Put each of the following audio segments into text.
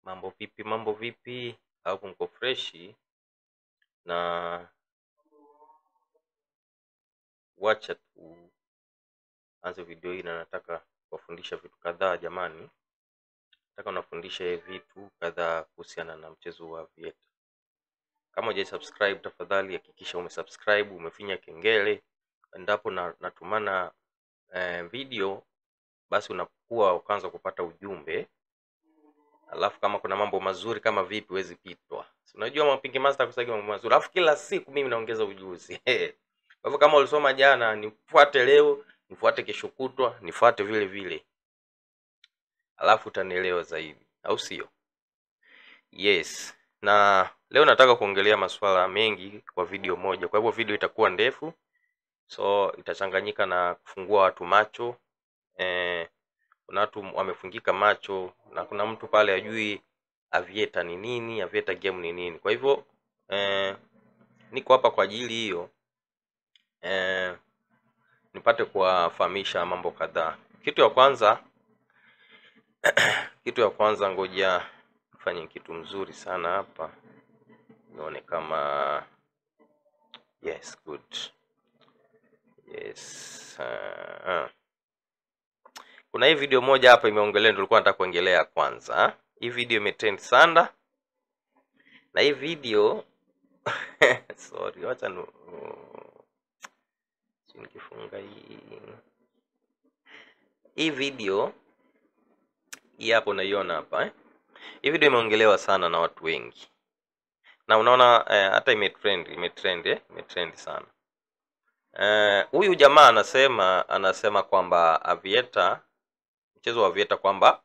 Mambo vipi? Au mko freshi? Na wacha tuanze video hii, na nataka kuwafundisha vitu kadhaa jamani. Nataka nafundisha vitu kadhaa kuhusiana na mchezo wa Aviator. Kama hujasubscribe, tafadhali hakikisha umesubscribe, umefinya kengele. Endapo natumana video, basi unakuwa ukaanza kupata ujumbe. Alafu kama kuna mambo mazuri kama vipi huwezi pitwa. Unajua Mapingi Master kusagi mambo mazuri. Alafu kila siku mimi naongeza ujuzi. Kwa hivyo kama ulisoma jana, nifuate leo, nifuate kesho kutwa, nifuate vile vile. Alafu utanielewa zaidi, au sio? Yes. Na leo nataka kuongelea masuala mengi kwa video moja. Kwa hivyo video itakuwa ndefu. So itachanganyika na kufungua watu macho. Kuna watu wamefungika macho na kuna mtu pale ajui Aviator ni nini, Aviator game ni nini. Kwa hivyo niko hapa kwa ajili hiyo, nipate kuwafahamisha mambo kadhaa. Kitu ya kwanza ngoja nifanye kitu mzuri sana hapa nione kama yes, good. Yes. Kuna hii video moja hapa imeongelea, ndio nilikuwa nataka kuongelea kwanza. Hii video imetrend sana. Na hii video sorry, wacha nikifunga hii video hii hapo unaiona hapa Hii video imeongelewa sana na watu wengi. Na unaona hata imetrend sana. Huyu jamaa anasema kwamba Aviator, mchezo wa Aviator kwamba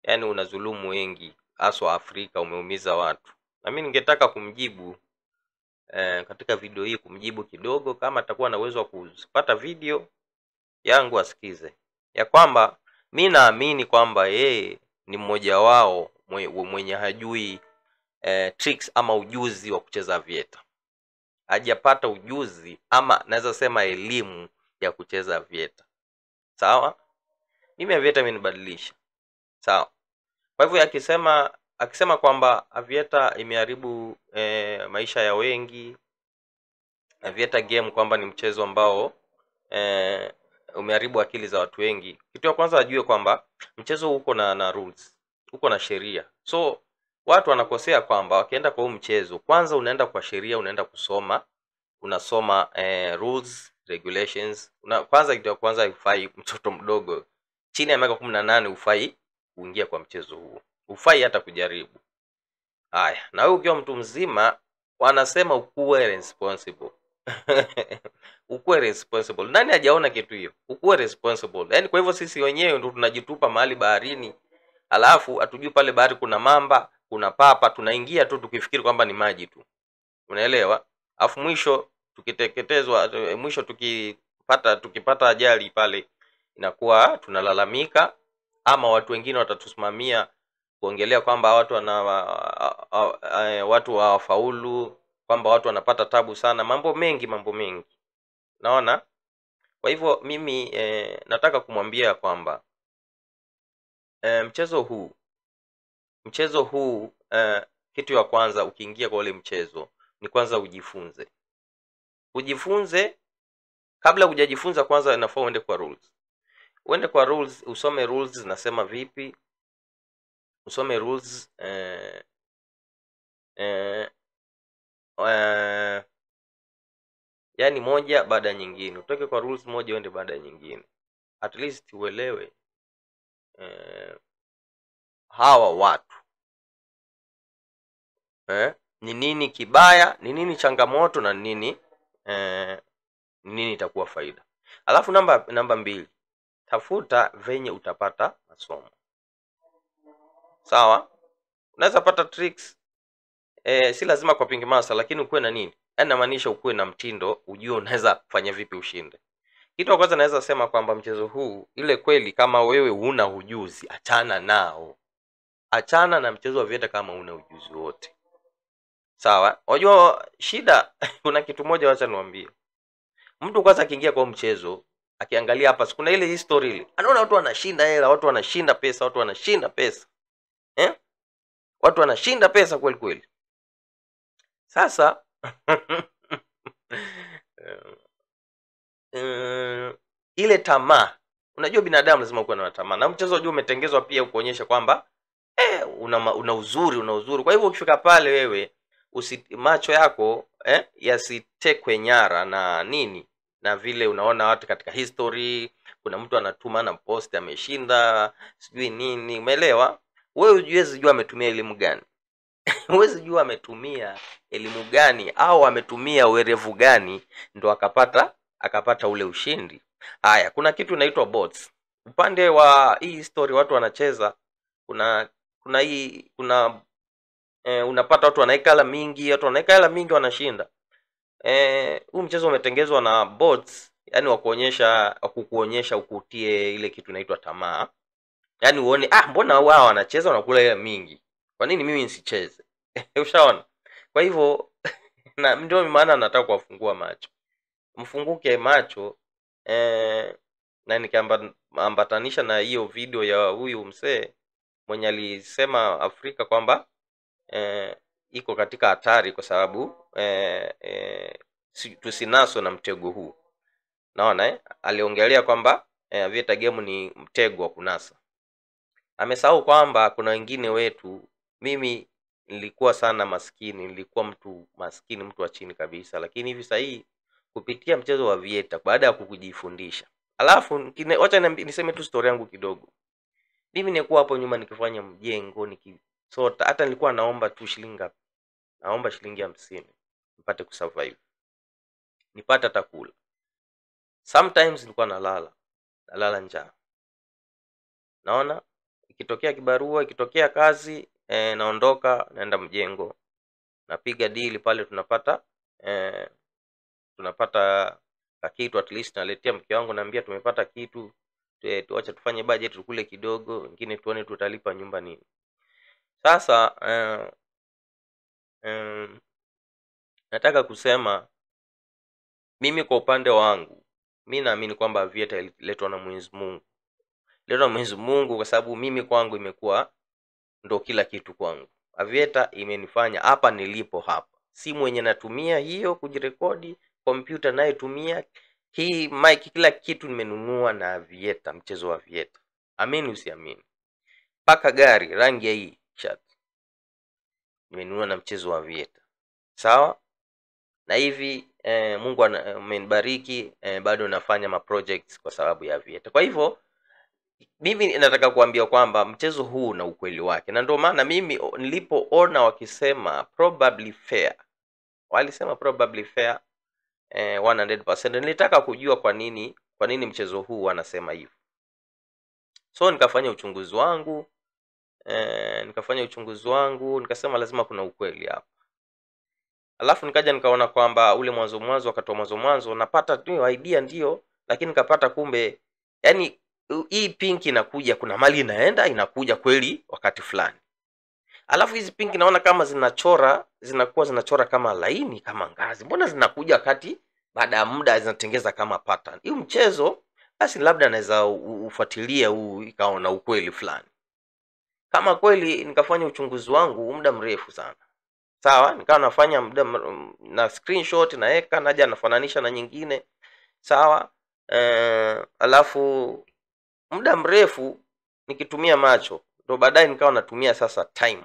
yani unazulumu wengi, haswa Afrika, umeumiza watu. Na mimi ningetaka kumjibu katika video hii, kumjibu kidogo, kama atakuwa na uwezo wa kupata video yangu asikize. Ya kwamba mimi naamini kwamba yeye ni mmoja wao mwenye hajui tricks ama ujuzi wa kucheza Aviator. Hajapata ujuzi ama naweza sema elimu ya kucheza Aviator. Sawa? Mimi Aviator imenibadilisha. Sawa? Kwa hivyo akisema kwamba Aviator imeharibu maisha ya wengi, Aviator game kwamba ni mchezo ambao umeharibu akili za watu wengi, kitu ya kwanza ajue kwamba mchezo uko na rules, uko na sheria. So watu wanakosea kwamba wakienda kwa huu mchezo, kwanza unaenda kwa sheria, unaenda unasoma rules, regulations. Kwanza kitu ya kwanza, hufai mtoto mdogo chini ya miaka 18 hufai kuingia kwa mchezo huo. Hufai hata kujaribu. Haya, na wewe ukiwa mtu mzima wanasema ukuwe responsible. Ukuwe responsible. Nani hajaona kitu hiyo? Ukuwe responsible. Yaani kwa hivyo sisi wenyewe ndio tunajitupa mahali baharini, alafu hatujui pale bahari kuna mamba, kuna papa, tunaingia tu tukifikiri kwamba ni maji tu. Unaelewa? Alafu mwisho tukiteketezwa, mwisho tukipata ajali pale inakuwa tunalalamika, ama watu wengine watatusimamia kuongelea kwamba watu hawafaulu, kwamba watu wanapata tabu sana, mambo mengi. Naona? Kwa hivyo mimi nataka kumwambia kwamba mchezo huu kitu ya kwanza ukiingia kwa ule mchezo ni kwanza ujifunze. Kabla hujajifunza, kwanza inafaa uende kwa rules. Usome rules nasema vipi, usome rules yani moja baada ya nyingine. Utoke kwa rules moja uende baada ya nyingine, at least uelewe hawa watu ni nini kibaya, ni nini changamoto, na nini itakuwa faida. Alafu namba 2, tafuta venye utapata masomo. Sawa? Unaweza pata tricks, si lazima kwa Pingi Master, lakini ukuwe na nini? Yaani namaanisha ukuwe na mtindo, ujue unaweza kufanya vipi ushinde. Kitu cha kwanza naweza sema kwamba mchezo huu, ile kweli kama wewe huna ujuzi, achana nao. Achana na mchezo wa Aviator kama huna ujuzi wote. Sawa? Unajua shida kuna kitu moja wacha niwaambie. Mtu kwanza akiingia kwa mchezo, akiangalia hapa, kuna ile history ile, anaona watu wanashinda hela, watu wanashinda pesa. watu wanashinda pesa kweli kweli. Sasa ile tamaa, unajua binadamu lazima kuwa na tamaa, na mchezo unajua umetengezwa pia kuonyesha kwamba una uzuri. Kwa hivyo ukifika pale wewe macho yako yasitekwe nyara na nini, na vile unaona watu katika history, kuna mtu anatuma na post ameshinda sijui nini, umeelewa? Wewe huwezi jua ametumia elimu gani huwezi jua ametumia elimu gani au ametumia uerevu gani ndo akapata ule ushindi. Haya, kuna kitu inaitwa bots. Upande wa hii story watu wanacheza, kuna unapata watu wanaweka hela mingi, wanashinda. Huu mchezo umetengezwa na bots, yani kukuonyesha ukutie ile kitu inaitwa tamaa. Yani uone mbona wao wanacheza wanakula hela mingi, kwa nini mimi nisicheze? Ushaona? Kwa hivyo na ndio maana nataka kuwafungua macho. Mfunguke macho, na nikaambatanisha na hiyo video ya huyu msee mwenye alisema Afrika kwamba iko katika hatari kwa sababu tusinaswe na mtego huu. Naona aliongelea kwamba Aviator game ni mtego wa kunasa. Amesahau kwamba kuna wengine wetu, mimi nilikuwa sana maskini, nilikuwa mtu maskini, mtu wa chini kabisa, lakini hivi sasa hii kupitia mchezo wa Aviator baada ya kukujifundisha. Alafu wacha niseme tu story yangu kidogo. Mimi nilikuwa hapo nyuma nikifanya mjengo, nikisota, hata nilikuwa naomba tu shilingi ngapi? Naomba shilingi 50 nipate kusurvive, nipate atakula. Sometimes nilikuwa nalala njaa. Naona ikitokea kibarua, ikitokea kazi, naondoka naenda mjengo, napiga deal pale, tunapata kitu, at least naletea mke wangu, naambia tumepata kitu, tuacha tufanye budget tukule kidogo, wengine tuone tutalipa nyumba nini. Sasa nataka kusema mimi kwa upande wangu, mimi naamini kwamba Aviator ililetwa na Mwenyezi Mungu. Ililetwa na Mwenyezi Mungu kwa sababu mimi kwangu imekuwa ndo kila kitu kwangu. Aviator imenifanya hapa nilipo hapa. Simu yenye natumia hiyo kujirekodi, kompyuta naye tumia, hii mic, kila kitu nimenunua na Aviator, mchezo wa Aviator. Amini usiamini. Paka gari rangi ya hii shirt nimenunua na mchezo wa Aviator. Sawa? Na hivi Mungu amenibariki, bado nafanya ma projects kwa sababu ya Aviator. Kwa hivyo mimi nataka kuambia kwamba mchezo huu na ukweli wake, na ndio maana mimi nilipoona wakisema probably fair, walisema probably fair 100%, nilitaka kujua kwa nini mchezo huu wanasema hivyo. So nikafanya uchunguzi wangu, nikasema lazima kuna ukweli hapa. Alafu nikaja nikaona kwamba ule mwanzo wakatoa mwanzo napata tu idea ndio, lakini nikapata kumbe yani hii pink inakuja, kuna mali inakuja kweli wakati fulani. Alafu hizi pink naona kama zinachora kama laini, kama ngazi. Mbona zinakuja wakati baada ya muda zinatengeza kama pattern? Hii mchezo basi labda naweza ufuatilia huu ikaona ukweli fulani. Kama kweli nikafanya uchunguzi wangu muda mrefu sana. Sawa, nikawa nafanya na screenshot naeka, naja nafananisha na nyingine. Sawa, alafu muda mrefu nikitumia macho, ndo baadaye nikawa natumia sasa time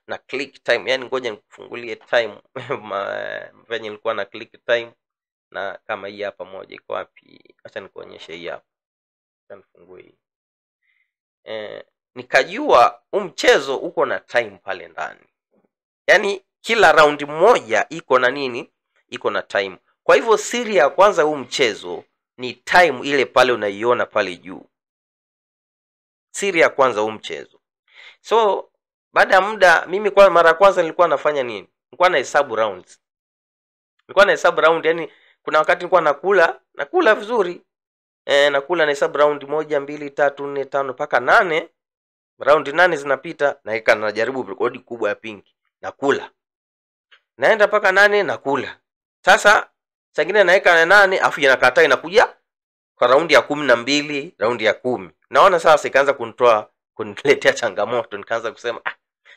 na click time. Yani ngoja nikufungulie time venye nilikuwa na click time, na kama hii hapa moja iko wapi, acha nikuonyeshe hii hapa. Acha nifungue hii. Nikajua mchezo uko na time pale ndani. Yani kila round moja iko na nini? Iko na time. Kwa hivyo siri ya kwanza huu mchezo ni time ile pale unaiona pale juu. Siri ya kwanza huu mchezo. So baada ya muda, mimi kwa mara ya kwanza nilikuwa nafanya nini? Nilikuwa nahesabu rounds. Yani kuna wakati nilikuwa nakula vizuri. Nakula nahesabu round 1 2 3 4 5 mpaka 8. Round 8 zinapita na najaribu rekodi kubwa ya pink. Nakula. Naenda mpaka 8 nakula. Sasa sangine naeka 8 afu inakataa, inakuja kwa raundi ya 12, raundi ya 10. Naona sasa ikaanza kuniletea changamoto, nikaanza kusema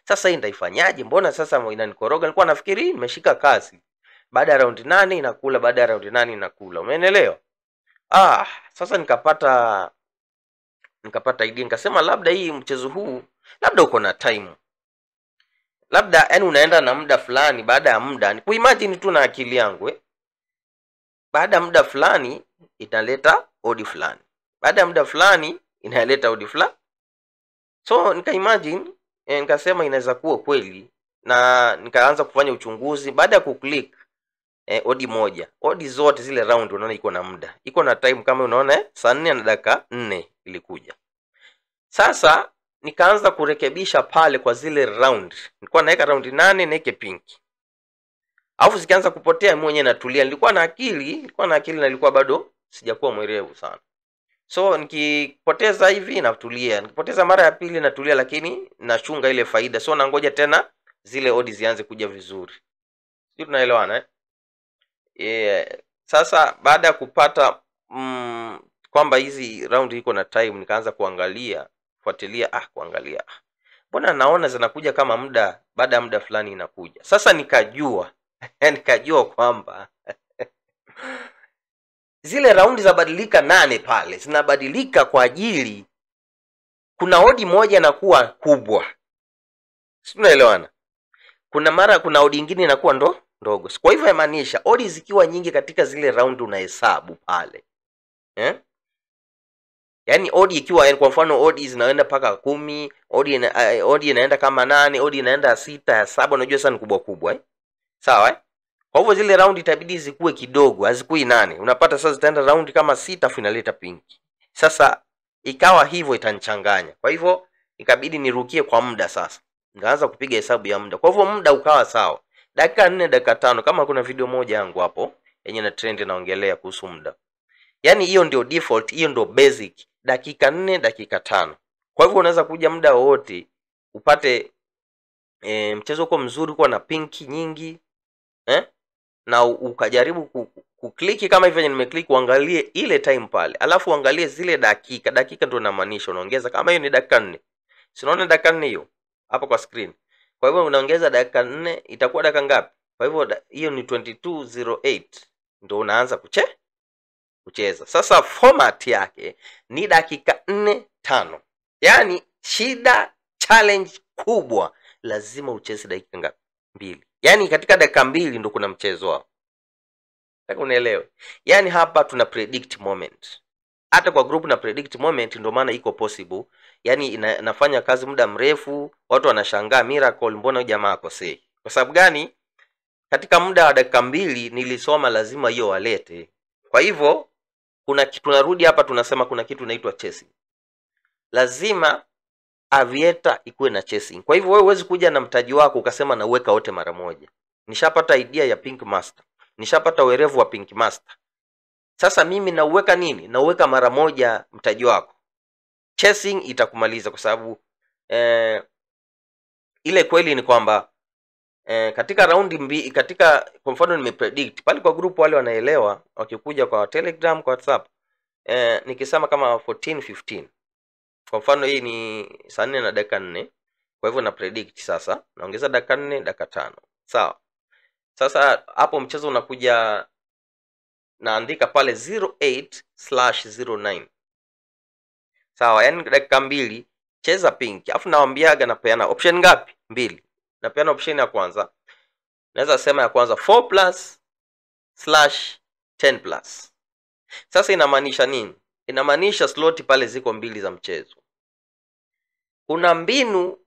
Sasa hii nitaifanyaje? Mbona sasa inanikoroga? Nilikuwa nafikiri nimeshika kasi. Baada ya round 8 inakula, baada ya round 8 inakula. Umeelewa? Sasa nikapata idea, nikasema labda hii mchezo huu labda uko na time. Labda yani unaenda na muda fulani, baada ya muda ni kuimagine tu na akili yangu baada ya muda fulani italeta odi fulani. Baada ya muda fulani inaleta odi fulani. So nikaimagine, nikasema inaweza kuwa kweli, na nikaanza kufanya uchunguzi. Baada ya kuclick odi moja, odi zote zile round unaona iko na muda, iko na time. Kama unaona saa 4 na dakika 4 ilikuja. Sasa nikaanza kurekebisha pale kwa zile round. Nilikuwa naweka round 8 naweke pink. Alafu zikianza kupotea mwenyewe natulia. Nilikuwa na akili na nilikuwa bado sijakuwa mwerevu sana. So nikipoteza hivi natulia, nikipoteza mara ya pili natulia, lakini nachunga ile faida. So nangoja tena zile odi zianze kuja vizuri. Sio, tunaelewana Sasa baada ya kupata kwamba hizi round iko na time, nikaanza kufuatilia kuangalia. Mbona naona zinakuja kama muda, baada ya muda fulani inakuja. Sasa nikajua kwamba zile raundi zabadilika 8 pale, zinabadilika kwa ajili kuna odi moja inakuwa kubwa. Sio, tunaelewana? Kuna odi nyingine inakuwa ndogo. Kwa hivyo inamaanisha odi zikiwa nyingi katika zile round unahesabu pale. Yaani odi ikiwa, kwa mfano odi zinaenda paka 10, odi inaenda kama 8, odi inaenda 6, ya 7, unajua sana kubwa kubwa Sawa Kwa hivyo zile round itabidi zikuwe kidogo, hazikui 8. Unapata sasa zitaenda round kama 6 afu inaleta pinki. Sasa ikawa hivyo itanichanganya. Kwa hivyo ikabidi nirukie kwa muda sasa. Nikaanza kupiga hesabu ya muda. Kwa hivyo muda ukawa sawa. Dakika 4, dakika 5, kama kuna video moja yangu hapo yenye na trend naongelea kuhusu muda. Yaani hiyo ndio default, hiyo ndio basic. Dakika 4, dakika 5. Kwa hivyo unaweza kuja muda wote upate mchezo uko mzuri, uko na pinki nyingi na ukajaribu kukliki kama hivyo nimeclick, uangalie ile time pale, alafu uangalie zile dakika ndio inamaanisha unaongeza. Kama hiyo ni dakika 4, si unaona dakika 4 hiyo hapo kwa screen. Kwa hivyo unaongeza dakika 4, itakuwa dakika ngapi? Kwa hivyo hiyo ni 22:08 ndio unaanza kucheza. Sasa format yake ni dakika 4:5. Yaani shida, challenge kubwa, lazima ucheze dakika ngapi? 2. Yaani katika dakika 2 ndio kuna mchezo wao. Nataka unaelewe. Yaani hapa tuna predict moment. Hata kwa group na predict moment, ndio maana iko possible. Yaani inafanya kazi muda mrefu, watu wanashangaa miracle, mbona huyu jamaa akosei? Kwa sababu gani? Katika muda wa dakika 2 nilisoma lazima hiyo walete. Kwa hivyo kuna kitu, tunarudi hapa tunasema kuna kitu inaitwa chasing. Lazima aviator ikuwe na chasing. Kwa hivyo wewe huwezi kuja na mtaji wako ukasema na uweka wote mara moja. Nishapata idea ya Pink Master, nishapata werevu wa Pink Master. Sasa mimi nauweka nini? Nauweka mara moja mtaji wako. Chasing itakumaliza, kwa sababu ile kweli ni kwamba katika raundi mbili, katika kwa mfano nimepredict pale kwa group, wale wanaelewa, wakikuja kwa Telegram, kwa WhatsApp, nikisema kama 14:15. Kwa mfano hii ni saa 4 na dakika 4. Kwa hivyo na predict sasa, naongeza dakika 4, dakika 5. Sawa. Sasa hapo mchezo unakuja, naandika pale 08/09. Sawa, yani dakika 2 cheza pink. Alafu nawaambiaga napeana option ngapi? 2. Napeana option ya kwanza. Naweza sema ya kwanza 4+/10+. Sasa inamaanisha nini? Inamaanisha slot pale ziko 2 za mchezo. Kuna mbinu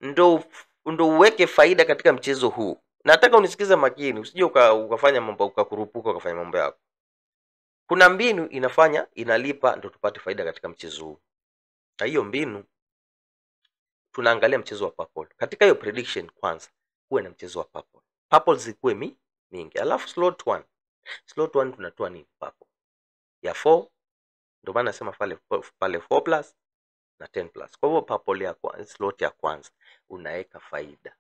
ndo uweke faida katika mchezo huu. Nataka unisikize makini, usije ukafanya mambo ukakurupuka ukafanya mambo yako. Kuna mbinu inafanya inalipa ndo tupate faida katika mchezo huu. Na hiyo mbinu tunaangalia mchezo wa purple. Katika hiyo prediction kwanza kuwe na mchezo wa purple. Purple zikuwe mingi. Alafu slot 1. Slot 1 tunatoa nini? Purple ya 4. Ndio maana nasema pale 4+ na 10+. Kwa hivyo purple ya kwanza, slot ya kwanza unaweka faida.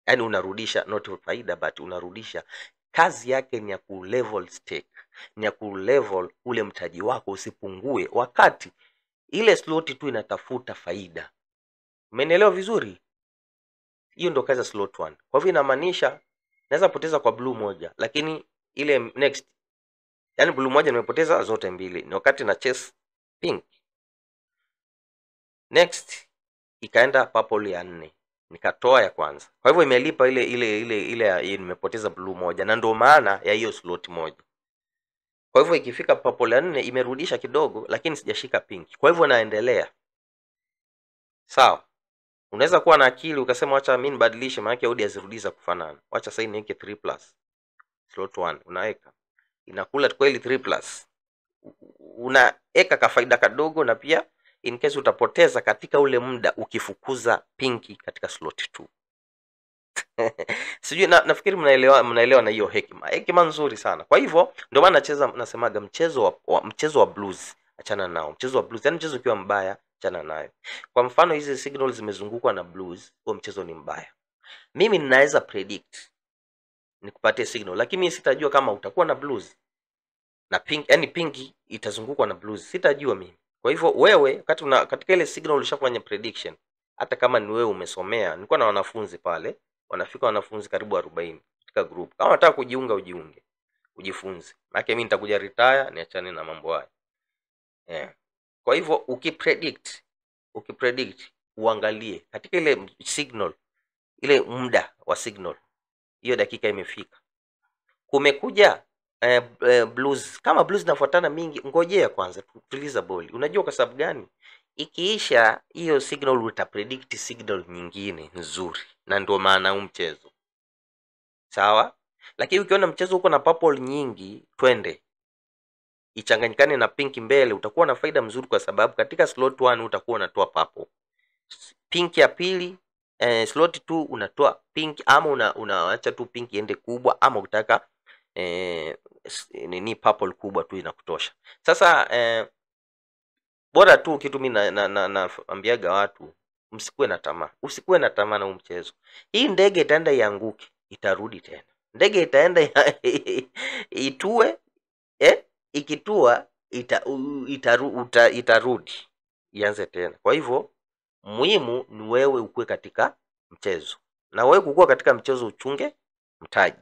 Yaani unarudisha, not faida but unarudisha. Kazi yake ni ya kulevel stake, ni ya kulevel ule mtaji wako usipungue wakati ile slot tu inatafuta faida. Umenielewa vizuri? Hiyo ndio kazi ya slot 1. Kwa hivyo inamaanisha naweza poteza kwa blue moja, lakini ile next, yani blue moja nimepoteza zote mbili, ni wakati na chase pink. Next ikaenda purple ya 4, nikatoa ya kwanza. Kwa hivyo imelipa ile nimepoteza blue moja, na ndio maana ya hiyo slot moja. Kwa hivyo ikifika purple ya 4 imerudisha kidogo, lakini sijashika pink. Kwa hivyo naendelea. Sawa. Unaweza kuwa na akili ukasema acha mimi nibadilishe, maana yake odd hazirudiza kufanana. Acha sasa niweke 3+. Slot 1 unaweka. Inakula kweli 3+. Unaweka kafaida kadogo, na pia in case utapoteza katika ule muda ukifukuza pinki katika slot 2. Sijui nafikiri mnaelewa na hiyo hekima nzuri sana. Kwa hivyo ndio maana nasemaga mchezo wa blues achana nao. Mchezo wa blues, yani mchezo ukiwa mbaya achana nayo. Kwa mfano hizi signals zimezungukwa na blues, huo mchezo ni mbaya. Mimi ninaweza predict nikupatie signal, lakini mimi sitajua kama utakuwa na blues na pink, yani pinki itazungukwa na blues, sitajua mimi. Kwa hivyo wewe wakati katika ile signal ulishafanya prediction, hata kama ni wewe umesomea, nilikuwa na wanafunzi pale, wanafika wanafunzi karibu 40 katika group. Kama unataka kujiunga ujiunge, ujifunze. Maana mimi nitakuja retire niachane na mambo haya. Kwa hivyo ukipredict uangalie katika ile signal, ile muda wa signal, hiyo dakika imefika, kumekuja blues. Kama blues nafuatana mingi, ngojea kwanza, tuliza boli. Unajua kwa sababu gani? Ikiisha hiyo signal utapredict signal nyingine nzuri, na ndio maana mchezo. Sawa? Lakini ukiona mchezo uko na purple nyingi, twende ichanganyikane na pink mbele, utakuwa na faida mzuri, kwa sababu katika slot 1 utakuwa unatoa purple. Pink ya pili, slot 2 unatoa pink, ama unaacha tu pink iende kubwa, ama utaka nini purple kubwa tu inakutosha. Sasa bora tu kitu mimi naambiaga watu, msikuwe na tamaa. Usikuwe na tamaa na mchezo. Hii ndege itaenda ianguke, itarudi tena. Ndege itaenda itue, ikitua itarudi ianze tena. Kwa hivyo muhimu ni wewe ukue katika mchezo, na wewe kukua katika mchezo uchunge mtaji.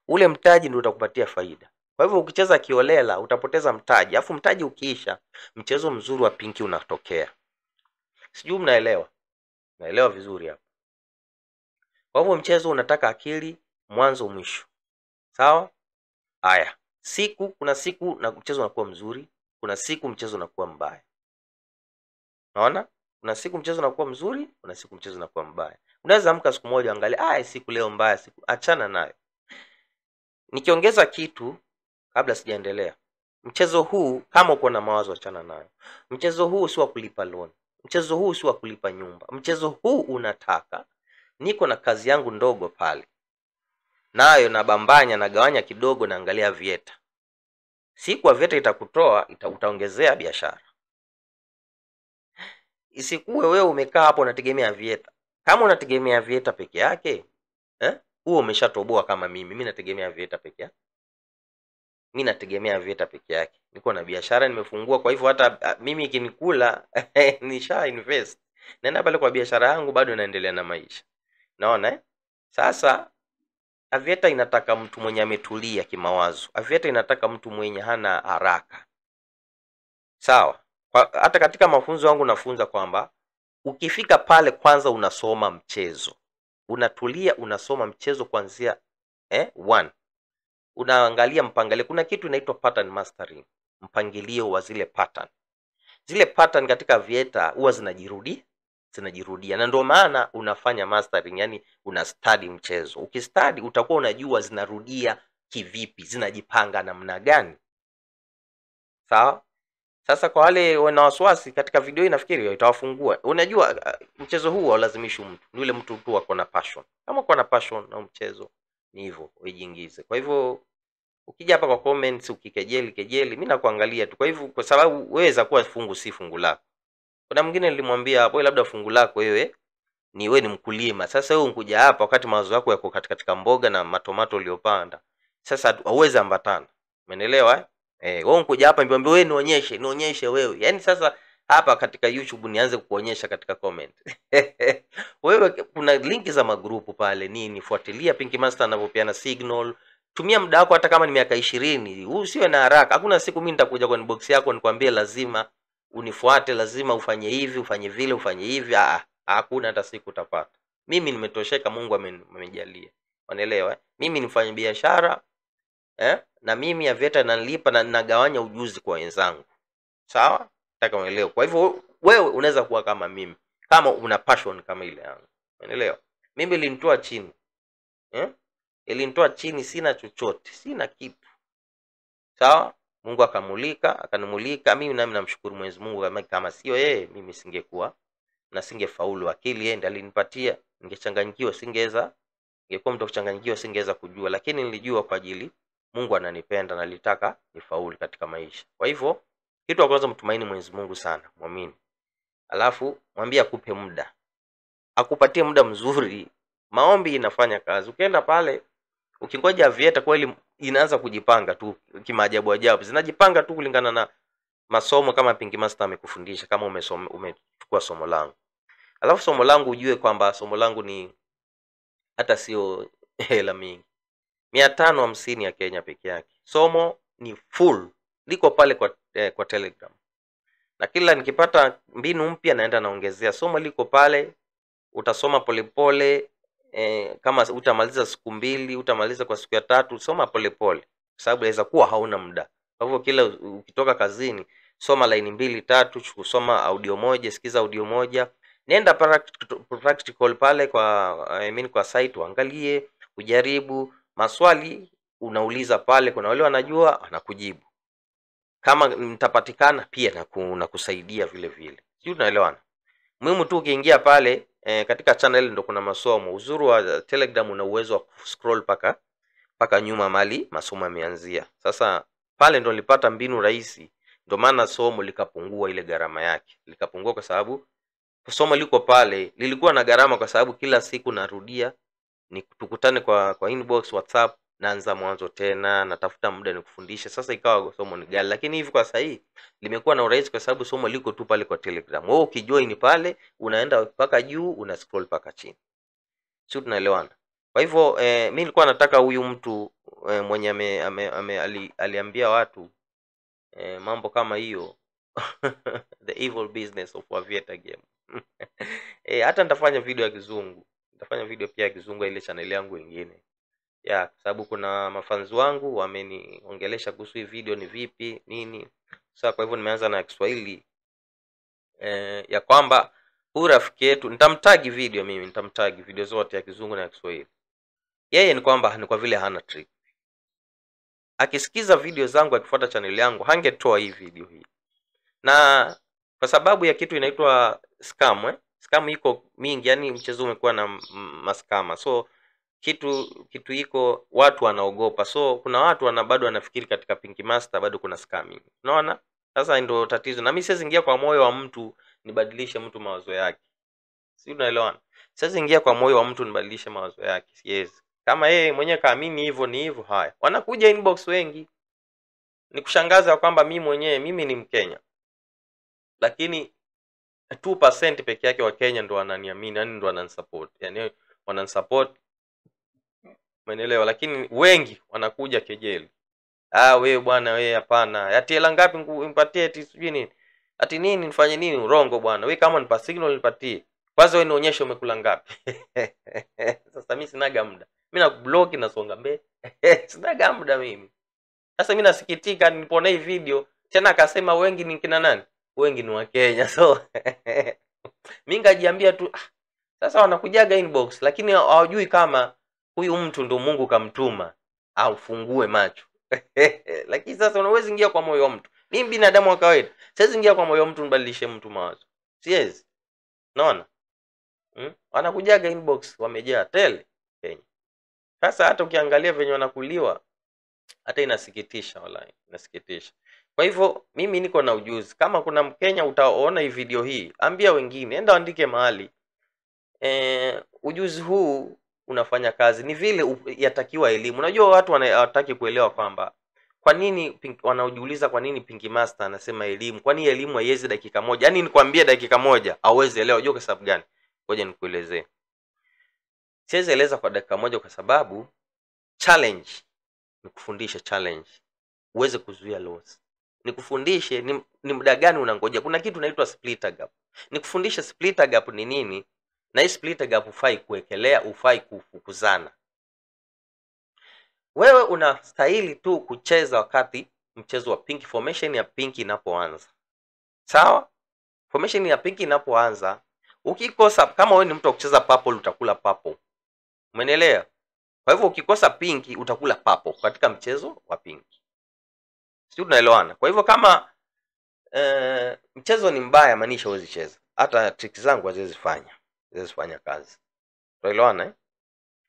Ule mtaji ndio utakupatia faida. Kwa hivyo ukicheza kiolela utapoteza mtaji, afu mtaji ukiisha, mchezo mzuri wa pinki unatokea. Sijui mnaelewa? Naelewa vizuri hapa. Kwa hivyo mchezo unataka akili mwanzo mwisho. Sawa? Haya. Kuna siku na mchezo unakuwa mzuri, kuna siku mchezo unakuwa mbaya. Unaona? Kuna siku mchezo unakuwa mzuri, kuna siku mchezo unakuwa mbaya. Unaweza amka siku moja angalia, siku leo mbaya, achana nayo. Nikiongeza kitu kabla sijaendelea. Mchezo huu kama uko na mawazo achana nayo. Mchezo huu si wa kulipa loan. Mchezo huu si wa kulipa nyumba. Mchezo huu unataka niko na kazi yangu ndogo pale, nayo nabambanya, nagawanya kidogo, naangalia vieta. Siku wa vieta itakutoa, utaongezea biashara. Isikuwe wewe umekaa hapo unategemea vieta. Kama unategemea vieta peke yake, huo umeshatoboa. Kama mimi nategemea vieta peke yake. Mimi nategemea vieta peke yake. Niko na biashara nimefungua, kwa hivyo hata mimi ikinikula nisha invest. Naenda pale kwa biashara yangu, bado naendelea na maisha. Naona Sasa Aviator inataka mtu mwenye ametulia kimawazo. Aviator inataka mtu mwenye hana haraka. Sawa? Hata katika mafunzo yangu nafunza kwamba ukifika pale kwanza unasoma mchezo. Unatulia, unasoma mchezo kuanzia 1. Unaangalia mpangilio. Kuna kitu inaitwa pattern mastering, mpangilio wa zile pattern. Zile pattern katika Aviator huwa zinajirudia, na ndio maana unafanya mastering, yani una study mchezo. Ukistudy utakuwa unajua zinarudia kivipi, zinajipanga namna gani. Sawa? Sasa kwa wale wana wasiwasi, katika video hii nafikiri itawafungua. Unajua mchezo huu haulazimishi mtu, ni yule mtu tu ako na passion. Kama uko na passion na mchezo ni hivyo, ujiingize. Kwa hivyo ukija hapa kwa comments ukikejeli, mimi nakuangalia tu. Kwa hivyo kwa sababu weweza kuwa fungu si fungu lako. Kuna mwingine nilimwambia hapo, labda fungu lako wewe ni mkulima. Sasa wewe unkuja hapa wakati mawazo yako yako katika mboga na matomato uliyopanda. Sasa hauwezi ambatana. Umeelewa wewe unkuja hapa niambie wewe nionyeshe wewe. Yaani sasa hapa katika YouTube nianze kukuonyesha katika comment. Wewe kuna linki za magrupu pale nini, fuatilia Pinky Master anavyopeana signal. Tumia muda wako hata kama ni miaka 20. Usiwe na haraka. Hakuna siku mimi nitakuja kwa inbox yako nikwambie lazima unifuate, lazima ufanye hivi, ufanye vile, ufanye hivi. Hakuna hata siku utapata. Mimi nimetosheka, Mungu amenijalia. Unaelewa? Mimi nifanye biashara na mimi Aviator ananilipa na ninagawanya ujuzi kwa wenzangu. Sawa? Nataka uelewe. Kwa hivyo wewe unaweza kuwa kama mimi, kama una passion kama ile yangu. Unaelewa? Mimi nilinitoa chini. Ilinitoa chini, sina chochote, sina kitu. Sawa? Mungu akanimulika. Mimi nami namshukuru Mwenyezi Mungu, kama sio yeye mimi singekuwa na singefaulu. Akili yeye ndiye alinipatia. Ningechanganyikiwa singeweza, ningekuwa mtu kuchanganyikiwa singeweza kujua, lakini nilijua kwa ajili Mungu ananipenda na alitaka nifaulu katika maisha. Kwa hivyo kitu cha kwanza, mtumaini Mwenyezi Mungu sana, muamini. Alafu mwambie akupe muda. Akupatie muda mzuri. Maombi inafanya kazi. Ukienda pale ukingoja Aviator kweli inaanza kujipanga tu kimaajabu ajabu. Zinajipanga tu kulingana na masomo kama Pinky Master amekufundisha, kama umechukua somo langu. Alafu somo langu ujue kwamba somo langu ni hata sio hela mingi. 550 ya Kenya peke yake. Somo ni full. Liko pale kwa Telegram. Na kila nikipata mbinu mpya naenda naongezea. Somo liko pale, utasoma polepole. Kama utamaliza siku 2, utamaliza kwa siku ya 3, soma polepole. Kwa sababu inaweza kuwa hauna muda. Kwa hivyo kila ukitoka kazini, soma line 2 3, soma audio moja, sikiza audio moja. Nenda practical pale kwa site, uangalie, ujaribu. Maswali unauliza pale, kuna wale wanajua wanakujibu. Kama mtapatikana pia na kusaidia vile vile. Sio, unaelewana? Muhimu tu ukiingia pale katika channel ndo kuna masomo. Uzuri wa Telegram una uwezo wa kuscroll paka nyuma mali masomo yameanzia. Sasa pale ndo nilipata mbinu rahisi. Ndio maana somo likapungua ile gharama yake. Likapungua kwa sababu somo liko pale. Lilikuwa na gharama kwa sababu kila siku narudia tukutane kwa inbox WhatsApp, naanza mwanzo tena, natafuta muda nikufundisha. Sasa ikawa somo ni ghali, lakini hivi kwa sasa limekuwa na urahisi kwa sababu somo liko tu pale kwa Telegram. Wewe ukijoin pale, unaenda mpaka juu, una scroll mpaka chini. Sio, tunaelewana? Kwa hivyo mimi nilikuwa nataka huyu mtu mwenye aliambia watu mambo kama hiyo the evil business of Aviator game. Hata nitafanya video ya kizungu. Nitafanya video pia ya kizungu ile channel yangu nyingine. Kwa sababu kuna mafanzi wangu wameniongelesha kuhusu hii video ni vipi nini. Sasa kwa hivyo nimeanza na Kiswahili ya kwamba huyu rafiki yetu nitamtag video zote ya kizungu na ya Kiswahili. Yeye ni kwamba ni kwa vile hana trick. Akisikiza video zangu akifuata channel yangu hangetoa hii video hii. Na kwa sababu ya kitu inaitwa scam, scam iko mingi, yani mchezo umekuwa na maskama. So kitu iko watu wanaogopa. So kuna watu bado wanafikiri katika Pinky Master bado kuna scamming. Unaona? Sasa ndio tatizo. Na mimi siwezi ingia kwa moyo wa mtu nibadilishe mtu mawazo yake. Si unaelewana? Siwezi ingia kwa moyo wa mtu nibadilishe mawazo yake. Yes. Kama yeye mwenyewe kaamini hivyo ni hivyo, haya. Wanakuja inbox wengi. Nikushangaza kwamba mimi ni Mkenya. Lakini 2% peke yake wa Kenya ndo wananiamini, yani ndo wananisupport. Yani wananisupport. Umeelewa? Lakini wengi wanakuja kejeli. Wewe bwana, wewe hapana. Ati hela ngapi nipatie, ati sijui nini. Ati nini nifanye nini? Urongo bwana. Wewe kama nipa signal nipatie. Kwanza wewe nionyeshe umekula ngapi. Sasa mimi sina muda. Mimi na block na songa mbele. Sina muda mimi. Sasa mimi nasikitika nilipoona hii video, tena akasema wengi ni kina nani? Wengi ni wa Kenya. So mimi ngajiambia tu sasa wanakujaga inbox, lakini hawajui kama huyu mtu ndo Mungu kamtuma au fungue macho. Lakini sasa unaweza ingia kwa moyo wa mtu. Mimi binadamu wa kawaida, siwezi ingia kwa moyo wa mtu nibadilishe mtu mawazo. Siwezi. Unaona? Wanakujaga inbox wamejaa tele Kenya. Sasa hata ukiangalia venye wanakuliwa hata inasikitisha, wallahi inasikitisha. Kwa hivyo mimi niko na ujuzi. Kama kuna Mkenya utaona hii video hii, ambia wengine, enda andike mahali. Ujuzi huu unafanya kazi. Ni vile yatakiwa elimu. Unajua watu hawataki kuelewa kwamba kwa nini wanaojiuliza kwa nini Pinky Master anasema elimu. Kwani elimu haiwezi dakika moja? Yaani nikwambie dakika moja hauwezi elewa. Unajua kwa sababu gani? Ngoja nikuelezee. Siwezi eleza kwa dakika moja kwa sababu challenge ni kufundisha, challenge uweze kuzuia loss. Nikufundishe ni muda gani unangoja. Kuna kitu inaitwa splitter gap. Nikufundishe splitter gap ni nini, na hii splitter gap ufai kuwekelea, ufai kufukuzana. Wewe unastahili tu kucheza wakati mchezo wa pink, formation ya pink inapoanza. Sawa? Formation ya pink inapoanza, ukikosa, kama wewe ni mtu wa kucheza purple utakula purple. Umeelewa? Kwa hivyo ukikosa pink utakula purple katika mchezo wa pink. Sio, tunaelewana? Kwa hivyo kama mchezo ni mbaya, maanisha huwezi cheza. Hata tricks zangu haziwezi fanya kazi. Tunaelewana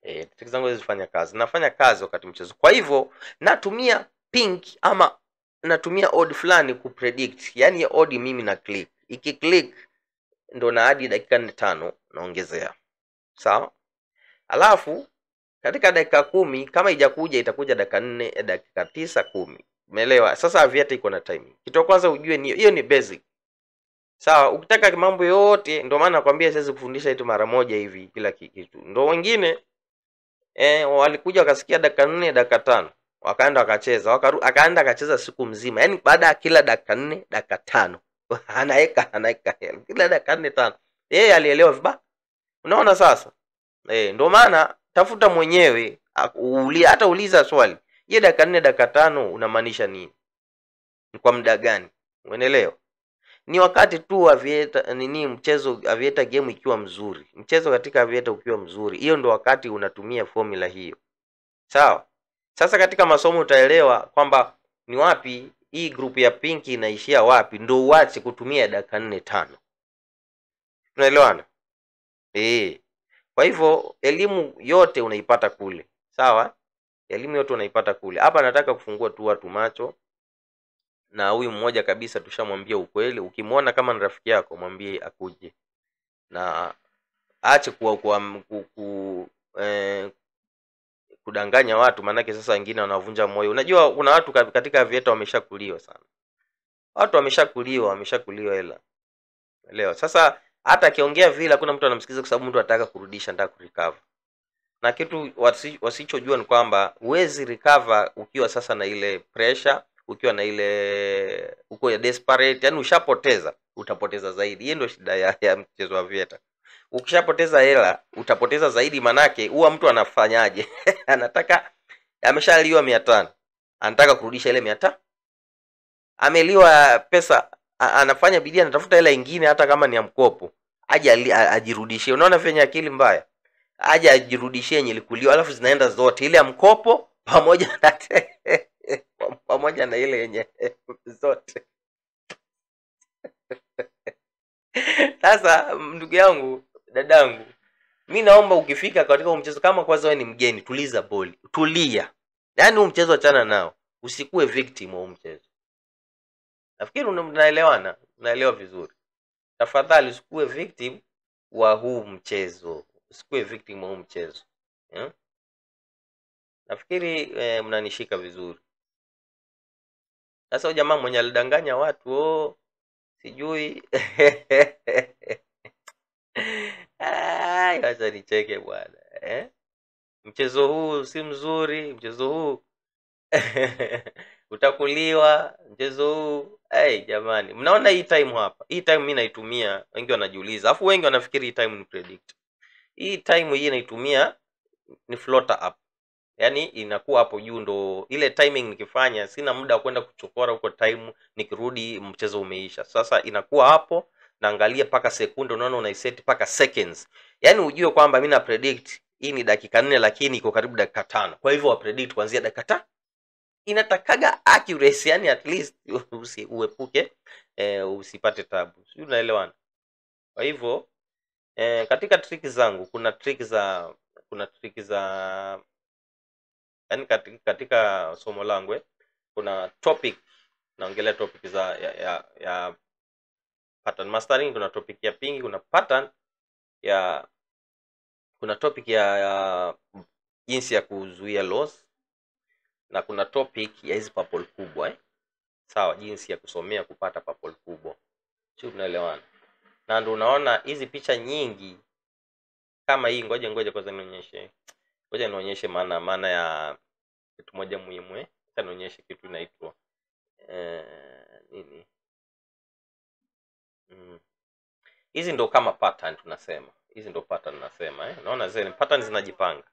tricks zangu haziwezi fanya kazi. Nafanya kazi wakati mchezo. Kwa hivyo natumia pink ama natumia odd fulani kupredict. Yaani odd mimi na click. Ikiclick ndo na hadi dakika 5 naongezea. Sawa? Alafu katika dakika 10 kama ijakuja itakuja dakika 4, dakika 9, 10. Umeelewa? Sasa Aviator iko na timing. Kitu kwanza ujue ni hiyo ni basic. Sawa, ukitaka mambo yote ndio maana nakwambia siwezi kufundisha hitu mara moja hivi kila kitu. Ndio wengine walikuja wakasikia dakika 4, dakika 5, wakaenda wakacheza, akaenda akacheza siku mzima. Yaani baada ya kila dakika 4, dakika 5 anaeka kila dakika 4, 5. Yeye alielewa vibaya. Unaona sasa? Ndio maana tafuta mwenyewe, hata uliza swali. Hiyo dakika 4, dakika 5 unamaanisha nini? Ni kwa muda gani? Umeelewa? Ni wakati tu Aviator mchezo Aviator game ikiwa mzuri. Mchezo katika Aviator ukiwa mzuri, hiyo ndo wakati unatumia formula hiyo. Sawa? Sasa katika masomo utaelewa kwamba ni wapi hii group ya pink inaishia wapi, ndo uache kutumia dakika 4, 5. Tunaelewana? Kwa hivyo elimu yote unaipata kule. Sawa? Elimu yote unaipata kule. Hapa nataka kufungua tu watu macho. Na huyu mmoja kabisa tushamwambia ukweli. Ukimwona kama ni rafiki yako mwambie akuje. Na aache kudanganya watu, manake sasa wengine wanavunja moyo. Unajua kuna watu katika Aviator wameshakuliwa sana. Watu wameshakuliwa hela. Elewa. Sasa hata akiongea vile hakuna mtu anamsikiza kwa sababu mtu anataka kurudisha, anataka kurecover. Na kitu wasichojua ni kwamba huwezi recover ukiwa sasa na ile pressure, ukiwa na ile uko ya desperate, yani ushapoteza, utapoteza zaidi. Hiyo ndio shida ya mchezo wa Aviator. Ukishapoteza hela, utapoteza zaidi, manake huwa mtu anafanyaje? Anataka ameshaliwa 500, anataka kurudisha ile 500. Ameliwa pesa, anafanya bidii, anatafuta hela nyingine hata kama ni ya mkopo. Aje ajirudishie. Unaona venye akili mbaya? Aje ajirudishie yenye ilikuliwa, alafu zinaenda zote, ile ya mkopo pamoja na pamoja na ile yenye zote. Sasa ndugu yangu, dadangu, mimi naomba ukifika katika mchezo, kama kwanza wewe ni mgeni, tuliza boli, tulia. Yaani huu mchezo achana nao, usikue victim wa mchezo. Nafikiri unaelewana, unaelewa vizuri. Tafadhali usikue victim wa huu mchezo. Usikue victim wa huu mchezo. Nafikiri mnanishika vizuri. Sasa jamaa mwenye alidanganya watu, sijui acha nicheke bwana. Mchezo huu si mzuri, mchezo huu utakuliwa, mchezo huu. Jamani, mnaona hii time hapa? Hii time mimi naitumia, wengi wanajiuliza. Alafu wengi wanafikiri hii time ni predict. Hii time hii naitumia ni floater up. Yaani inakuwa hapo juu, ndo ile timing nikifanya sina muda wa kwenda kuchokora huko time, nikirudi mchezo umeisha. Sasa inakuwa hapo, naangalia paka sekunde, unaona unaiset paka seconds. Yaani ujue kwamba mimi na predict hii ni dakika 4 lakini iko karibu dakika 5. Kwa hivyo wa predict kuanzia dakika 5. Inatakaga accuracy, yani at least uepuke usipate tabu. Sio, unaelewana? Kwa hivyo katika trick zangu kuna trick za yani katika somo langu kuna topic, naongelea topic za ya pattern mastering, kuna topic ya ping, kuna pattern ya, kuna topic ya jinsi ya kuzuia loss, na kuna topic ya hizi purple kubwa sawa, jinsi ya kusomea kupata purple kubwa. Sio, tunaelewana? Na ndio unaona hizi picha nyingi kama hii, ngoja kwanza nionyeshe. Ngoja nionyeshe maana ya kitu moja muhimu. Sasa nionyeshe kitu inaitwa nini? Hizi ndo kama pattern tunasema. Hizi ndo pattern nasema. Naona zile pattern zinajipanga.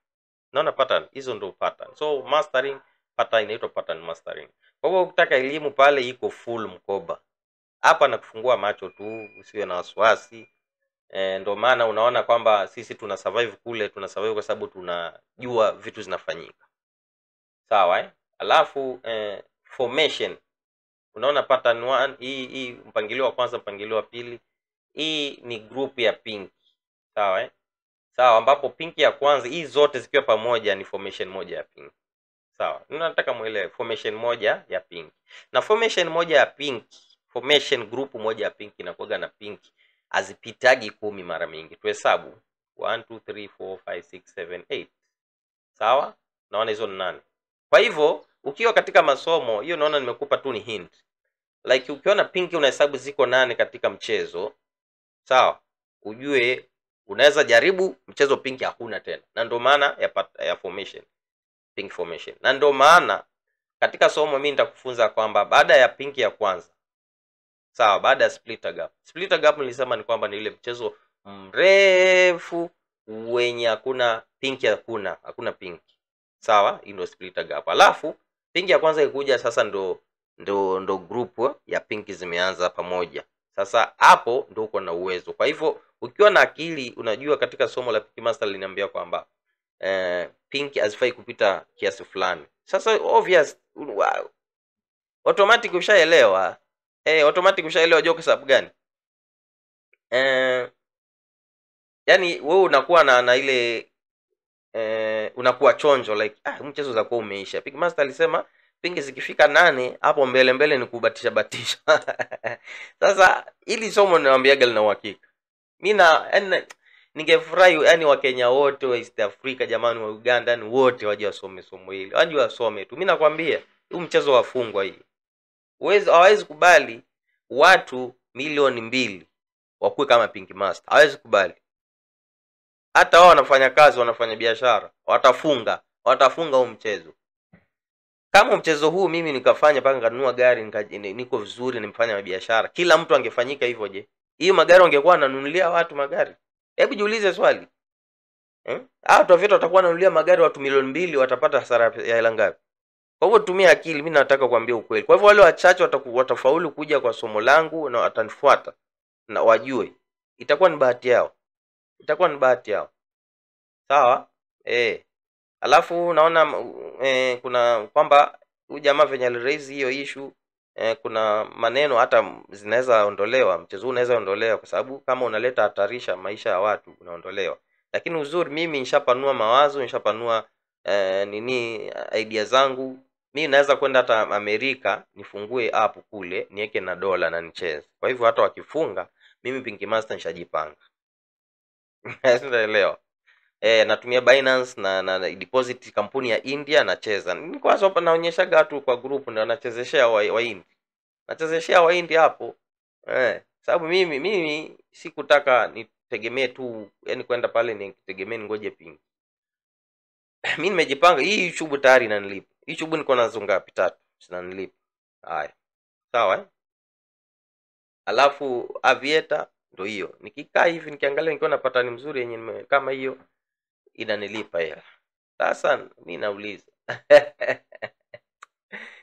Naona pattern hizo ndo pattern. So mastering pattern inaitwa pattern mastering. Kwa hivyo ukitaka elimu pale iko full mkoba. Hapa na kufungua macho tu, usiwe na wasiwasi. Ndio maana unaona kwamba sisi tuna survive kule, tuna survive kwa sababu tunajua vitu zinafanyika. Sawa Alafu formation. Unaona pattern 1, hii mpangilio wa kwanza, mpangilio wa pili. Hii ni group ya pink. Sawa Sawa, ambapo pink ya kwanza, hii zote zikiwa pamoja ni formation moja ya pink. Sawa. Nataka muelewe formation moja ya pink. Na formation moja ya pink, formation group moja ya pink inakuwa na pink azipitagi 10 mara mingi. Tuhesabu 1 2 3 4 5 6 7 8. Sawa? Naona hizo ni 8. Kwa hivyo, ukiwa katika masomo, hiyo naona nimekupa tu ni hint. Like ukiona pink unahesabu ziko 8 katika mchezo, sawa? Ujue unaweza jaribu mchezo pink hakuna tena. Na ndio maana ya formation, pink formation. Na ndio maana katika somo mimi nitakufunza kwamba baada ya pink ya kwanza, sawa, baada ya splitter gap. Splitter gap nilisema ni kwamba ni ile mchezo mrefu wenye hakuna pink, hakuna pink. Sawa, hii ndio splitter gap. Alafu pink ya kwanza ikuja, sasa ndo group ya pink zimeanza pamoja. Sasa hapo ndo uko na uwezo. Kwa hivyo ukiwa na akili, unajua katika somo la Pink Master liniambia kwamba pink hazifai kupita kiasi fulani. Sasa obvious, automatic ushaelewa. Automatic ushaelewa joke sababu gani? Yani wewe unakuwa na ile unakuwa chonjo like mchezo utakuwa umeisha. Pink Master alisema pink zikifika 8 hapo mbele ni kubatisha. Sasa ili somo ninawaambiaga lina uhakika. Mimi ningefurahi yani Wakenya wote wa East Africa, jamani, wa Uganda, ni wote waje wasome somo hili. Waje wasome tu. Mimi nakwambia huu mchezo wafungwa hii. Hawezi kubali watu milioni 2 wakuwe kama Pink Master. Hawezi kubali. Hata wao wanafanya kazi, wanafanya biashara, watafunga huu mchezo. Kama mchezo huu mimi nikafanya paka nganunua gari, niko vizuri, nimfanya biashara, kila mtu angefanyika hivyo, je, hiyo magari wangekuwa wananunulia watu magari? Hebu jiulize swali. Watu wote watakuwa wananunulia magari watu milioni 2, watapata hasara ya hela ngapi? Kwa hivyo tumia akili, mimi nataka kuambia ukweli. Kwa hivyo wale wachache watafaulu kuja kwa somo langu na watanifuata na wajue itakuwa ni bahati yao. Sawa? Alafu naona kuna kwamba huyu jamaa venye aliraise hiyo issue, kuna maneno hata zinaweza ondolewa, mchezo huu unaweza ondolewa kwa sababu kama unaleta hatarisha maisha ya watu unaondolewa. Lakini uzuri mimi nishapanua mawazo, nishapanua idea zangu. Mimi naweza kwenda hata Amerika nifungue app kule, niweke na dola na nicheze. Kwa hivyo hata wakifunga, mimi Pink Master nishajipanga. Unaelewa? Natumia Binance na deposit kampuni ya India, nacheza. Niko hapa naonyesha watu kwa group ndio nachezeshea wa India. Nachezeshea wa India hapo. Sababu mimi sikutaka nitegemee tu, yani kwenda pale nitegemee ngoje Pink. Mimi nimejipanga. Hii YouTube tayari inanilipa. Hii YouTube niko nazo ngapi? 3 zinanilipa. Haya. Sawa Alafu Aviator ndio hiyo. Nikikaa hivi nikiangalia nikiona pattern mzuri yenye kama hiyo inanilipa hela. Sasa mimi nauliza.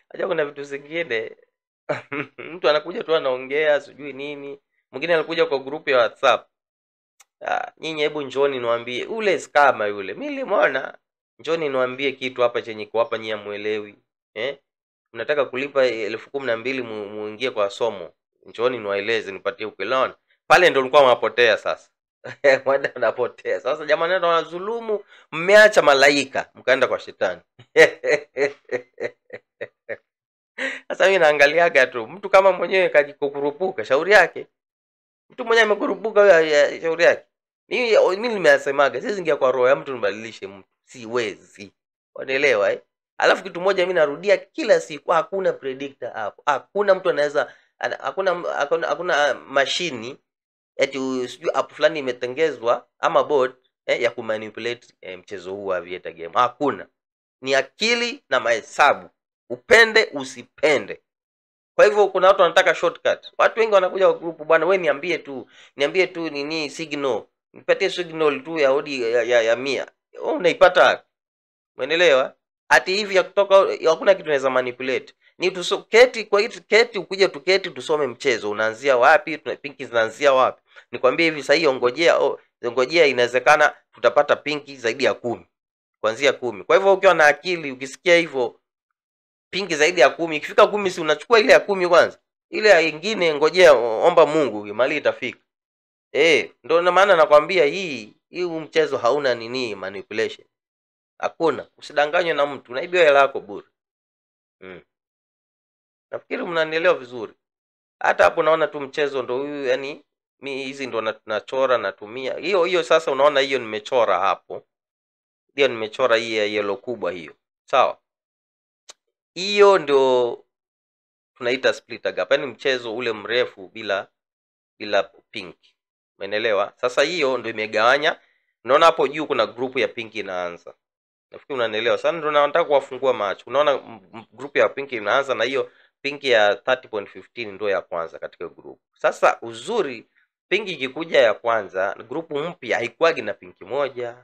Acha kuna vitu zingine mtu anakuja tu anaongea sijui nini. Mwingine anakuja kwa group ya WhatsApp. Nyinyi hebu njoni niwaambie ule scammer yule. Mimi nilimwona. Njoni niwaambie kitu hapa chenye kwa hapa nyinyi hamuelewi. Mnataka kulipa 12,000 muingie kwa somo. Njoni niwaeleze nipatie ukweloni. Pale ndio nilikuwa mnapotea sasa. Mwenda unapotea. Sasa jamani ndio wanadhulumu, mmeacha malaika, mkaenda kwa shetani. Sasa mimi naangaliaga tu mtu kama mwenyewe kajikurupuka shauri yake. Mtu mwenyewe amekurupuka shauri yake. Mimi nimesemaga sisi ingia kwa roho ya mtu nibadilishe mtu. Siwezi. Unaelewa Alafu kitu moja mimi narudia kila siku, hakuna predictor hapo. Hakuna mtu anaweza, hakuna mashini eti sijui app fulani imetengezwa ama bot ya kumanipulate mchezo huu wa Aviator game. Hakuna. Ni akili na mahesabu, upende usipende. Kwa hivyo kuna watu wanataka shortcut. Watu wengi wanakuja kwa group, bwana wewe niambie tu nini signal. Nipatie signal tu ya odi ya 100. Unaipata? Umeelewa? Ati hivi ya kutoka hakuna kitu tunaweza manipulate. Ni tusoketi kwa hiyo keti ukuje tuketi tusome mchezo. Unaanzia wapi? Pinki zinaanzia wapi? Nikwambie hivi sasa hiyo ngojea inawezekana tutapata pinki zaidi ya 10. Kuanzia 10. Kwa hivyo ukiwa na akili ukisikia hivyo pinki zaidi ya 10, ikifika 10 si unachukua ile ya 10 kwanza. Ile nyingine ngojea, omba Mungu mali itafika. Ndio na maana nakwambia hii mchezo hauna nini manipulation. Hakuna. Usidanganywe na mtu, unaibiwa hela yako bure. Nafikiri mnanielewa vizuri. Hata hapo naona tu mchezo ndo huyu, yani mimi hizi ndo nachora natumia. Hiyo sasa unaona hiyo nimechora hapo. Ndio nimechora hii ya yellow kubwa hiyo. Sawa? Hiyo ndio tunaita splitter gap. Yaani mchezo ule mrefu bila pink. Umeelewa? Sasa hiyo ndio imegawanya. Unaona hapo juu kuna group ya pink inaanza. Nafikiri unanielewa. Sasa ndio nataka kuwafungua macho. Unaona group ya pink inaanza na hiyo pink ya 30.15 ndio ya kwanza katika group. Sasa uzuri pink ikikuja ya kwanza, group mpya haikuagi na pink moja.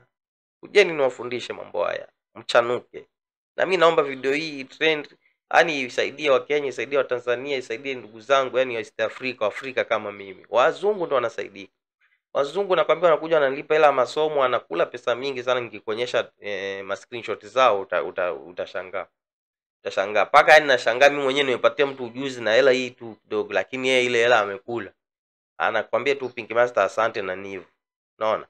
Kujeni niwafundishe mambo haya. Mchanuke. Na mimi naomba video hii trend, yani isaidie wa Kenya, isaidie wa Tanzania, isaidie ndugu zangu yani wa East Africa kama mimi. Wazungu ndo wanasaidia. Wazungu nakwambia wanakuja wanalipa hela masomo, wanakula pesa mingi sana. Nikikuonyesha ma screenshot zao utashangaa. Utashangaa. Paka yani nashangaa mimi mwenyewe nimepatia mtu ujuzi na hela hii tu kidogo, lakini yeye ile hela amekula. Anakwambia tu Pink Master asante na nivu. Unaona?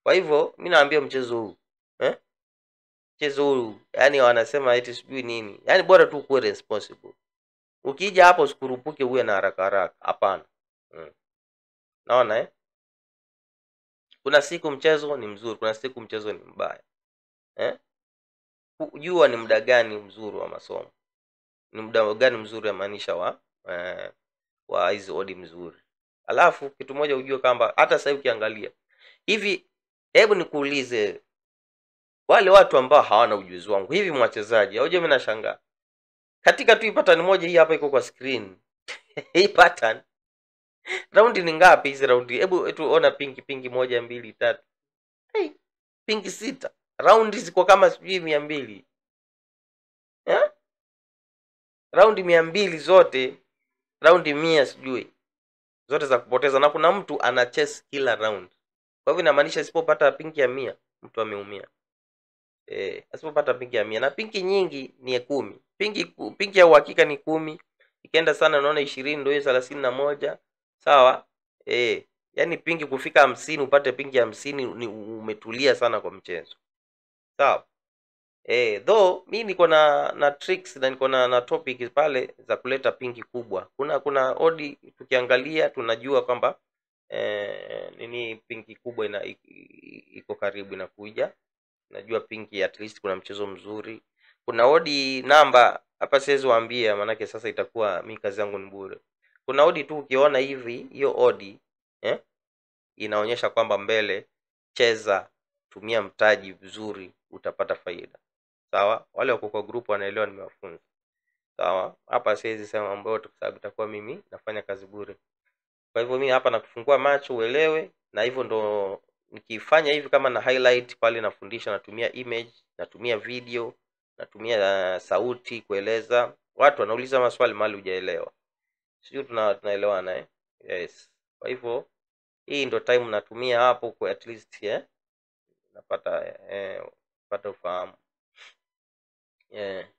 Kwa hivyo mimi naambia mchezo huu, mchezo huu yani wanasema eti sijui nini. Yani bora tu kuwe responsible. Ukija hapo usikurupuke uwe na haraka. Hapana. Naona kuna siku mchezo ni mzuri, kuna siku mchezo ni mbaya. Kujua ni muda gani mzuri wa masomo. Ni muda gani mzuri maanisha wa hizi odi mzuri. Alafu kitu moja ujue kwamba hata sasa ukiangalia hivi, hebu nikuulize wale watu ambao hawana ujuzi wangu hivi mwachezaji, hoje mimi nashangaa. Katika tu pattern moja hii hapa iko kwa screen. Hii pattern raundi ni ngapi hizi raundi? Hebu tuona pinki 1 2 3. Pinki 6. Raundi ziko kama sijui 200. Raundi 200 zote, raundi 100 sijui. Zote za kupoteza, na kuna mtu ana chase kila round. Kwa hivyo inamaanisha asipopata pinki ya 100 mtu ameumia. Asipopata pinki ya 100, na pinki nyingi ni 10. Pinki ya uhakika ni 10. Ikienda sana unaona 20 ndio 31. Sawa? Yaani pinki kufika 50 upate pinki ya 50 ni umetulia sana kwa mchezo. Sawa? Though mimi niko na tricks na niko na topic pale za kuleta pinki kubwa. Kuna odi tukiangalia tunajua kwamba nini pinki kubwa iko karibu inakuja. Najua pinki at least kuna mchezo mzuri. Kuna odi namba hapa siwezi waambia maana sasa itakuwa mimi kazi yangu ni bure. Kuna odi tu ukiona hivi hiyo odi inaonyesha kwamba mbele cheza, tumia mtaji vizuri utapata faida. Sawa? Wale wako kwa group wanaelewa nimewafunza. Sawa? Hapa siwezi sema mambo yote kwa sababu itakuwa mimi nafanya kazi bure. Kwa hivyo mimi hapa nakufungua macho uelewe, na hivyo ndo nikifanya hivi kama na highlight pale nafundisha, natumia image, natumia video, natumia sauti kueleza. Watu wanauliza maswali mali hujaelewa. Sio tunaelewana Yes. Kwa hivyo hii ndo time natumia hapo kwa at least napata ufahamu.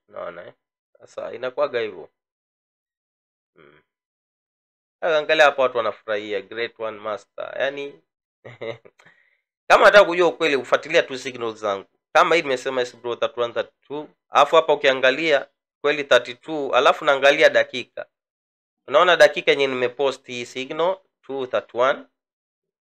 Naona sasa inakuwaga hivyo. Angalia hapo watu wanafurahia grade 1 master. Yaani kama nataka kujua ukweli ufuatilia tu signals zangu. Kama hii nimesema bro 31 32, alafu hapa ukiangalia kweli 32, alafu naangalia dakika. Unaona dakika yenye nimepost hii signal 231,